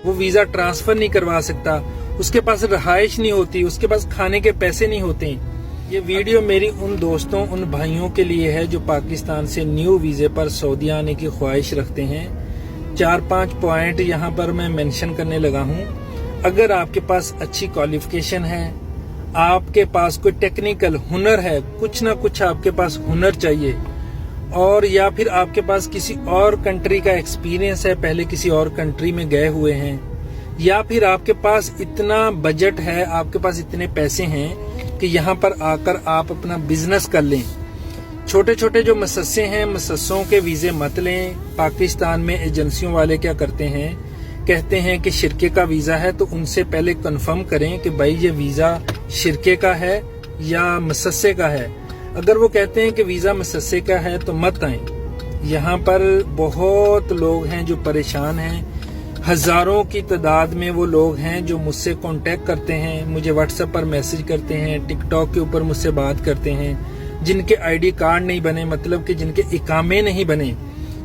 वो visa transfer नहीं करवा सकता, उसके पास रहाइश नहीं होती, उसके पास खाने के पैसे नहीं होते। ये वीडियो मेरी उन दोस्तों, उन भाइयों के लिए है जो पाकिस्तान से न्यू वीजे पर सऊदी आने की ख्वाहिश रखते हैं। 4-5 पॉइंट यहाँ पर मैं मेंशन करने लगा हूँ। अगर आपके पास अच्छी क्वालिफिकेशन है, आपके पास कोई टेक्निकल हुनर है, कुछ ना कुछ आपके पास हुनर चाहिए, और या फिर आपके पास किसी और कंट्री का एक्सपीरियंस है, पहले किसी और कंट्री में गए हुए हैं, या फिर आपके पास इतना बजट है, आपके पास इतने पैसे हैं कि यहाँ पर आकर आप अपना बिजनेस कर लें। छोटे छोटे जो मसस्से हैं, मसस्सों के वीजे मत लें। पाकिस्तान में एजेंसियों वाले क्या करते हैं, कहते हैं कि शिरके का वीजा है, तो उनसे पहले कंफर्म करें कि भाई ये वीजा शिरके का है या मसस्से का है। अगर वो कहते हैं कि वीजा मसस्से का है तो मत आए। यहाँ पर बहुत लोग हैं जो परेशान हैं, हजारों की तादाद में वो लोग हैं जो मुझसे कांटेक्ट करते हैं, मुझे व्हाट्सएप पर मैसेज करते हैं, टिकटॉक के ऊपर मुझसे बात करते हैं, जिनके आईडी कार्ड नहीं बने, मतलब कि जिनके इकामे नहीं बने।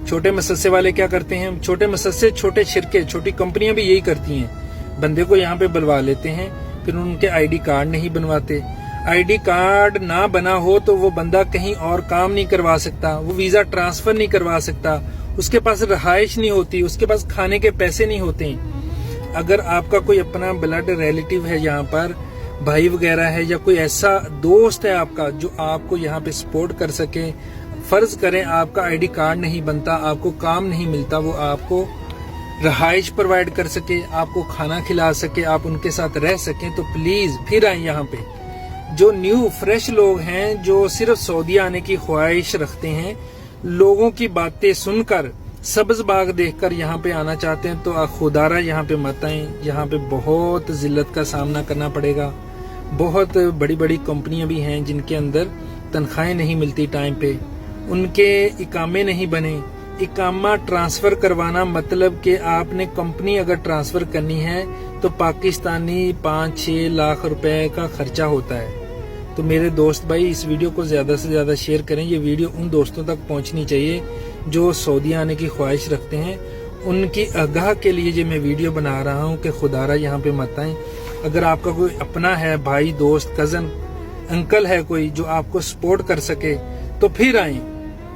छोटे मसस्से वाले क्या करते हैं, छोटे मसस्से, छोटे शिरके, छोटी कंपनियां भी यही करती हैं, बंदे को यहाँ पे बुलवा लेते हैं, फिर उनके आईडी कार्ड नहीं बनवाते। आईडी कार्ड ना बना हो तो वो बंदा कहीं और काम नहीं करवा सकता, वो वीजा ट्रांसफर नहीं करवा सकता, उसके पास रहाइश नहीं होती, उसके पास खाने के पैसे नहीं होते। अगर आपका कोई अपना ब्लड रिलेटिव है यहाँ पर, भाई वगैरह है, या कोई ऐसा दोस्त है आपका जो आपको यहाँ पे सपोर्ट कर सके, फर्ज करें आपका आईडी कार्ड नहीं बनता, आपको काम नहीं मिलता, वो आपको रहाइश प्रोवाइड कर सके, आपको खाना खिला सके, आप उनके साथ रह सकें, तो प्लीज फिर आए यहाँ पे। जो न्यू फ्रेश लोग हैं, जो सिर्फ सऊदी आने की ख्वाहिश रखते हैं, लोगों की बातें सुनकर, सब्ज बाग देखकर यहाँ पे आना चाहते हैं, तो खुदारा यहाँ पे मत आए। यहाँ पे बहुत जिल्लत का सामना करना पड़ेगा। बहुत बड़ी बड़ी कंपनियां भी हैं जिनके अंदर तनख्वाहें नहीं मिलती टाइम पे, उनके इकामे नहीं बने। इकामा ट्रांसफर करवाना मतलब कि आपने कंपनी अगर ट्रांसफर करनी है तो पाकिस्तानी 5-6 लाख रुपए का खर्चा होता है। तो मेरे दोस्त भाई, इस वीडियो को ज्यादा से ज्यादा शेयर करें। ये वीडियो उन दोस्तों तक पहुंचनी चाहिए जो सऊदी आने की ख्वाहिश रखते हैं। उनकी आगाह के लिए ये मैं वीडियो बना रहा हूँ कि खुदारा यहाँ पे मत आए। अगर आपका कोई अपना है, भाई, दोस्त, कजन, अंकल है कोई जो आपको सपोर्ट कर सके, तो फिर आए।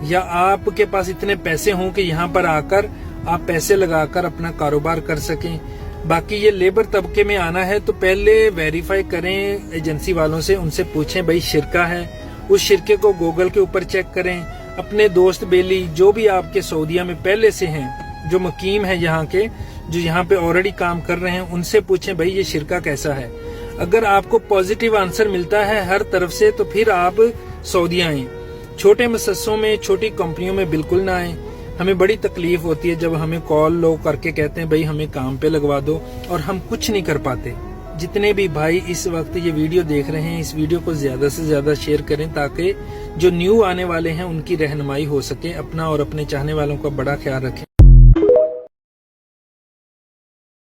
या आपके पास इतने पैसे हों कि यहाँ पर आकर आप पैसे लगाकर अपना कारोबार कर सकें। बाकी ये लेबर तबके में आना है तो पहले वेरीफाई करें एजेंसी वालों से, उनसे पूछें भाई शिरका है, उस शिरके को गूगल के ऊपर चेक करें। अपने दोस्त बेली जो भी आपके सऊदीया में पहले से हैं, जो मुकीम है यहाँ के, जो यहाँ पे ऑलरेडी काम कर रहे हैं, उनसे पूछें भाई ये शिरका कैसा है। अगर आपको पॉजिटिव आंसर मिलता है हर तरफ से तो फिर आप सऊदी आए। छोटे मसस्सों में, छोटी कंपनियों में बिल्कुल ना आए। हमें बड़ी तकलीफ होती है जब हमें कॉल लोग करके कहते हैं भाई हमें काम पे लगवा दो, और हम कुछ नहीं कर पाते। जितने भी भाई इस वक्त ये वीडियो देख रहे हैं, इस वीडियो को ज्यादा से ज्यादा शेयर करें ताकि जो न्यू आने वाले हैं उनकी रहनुमाई हो सके। अपना और अपने चाहने वालों का बड़ा ख्याल रखें।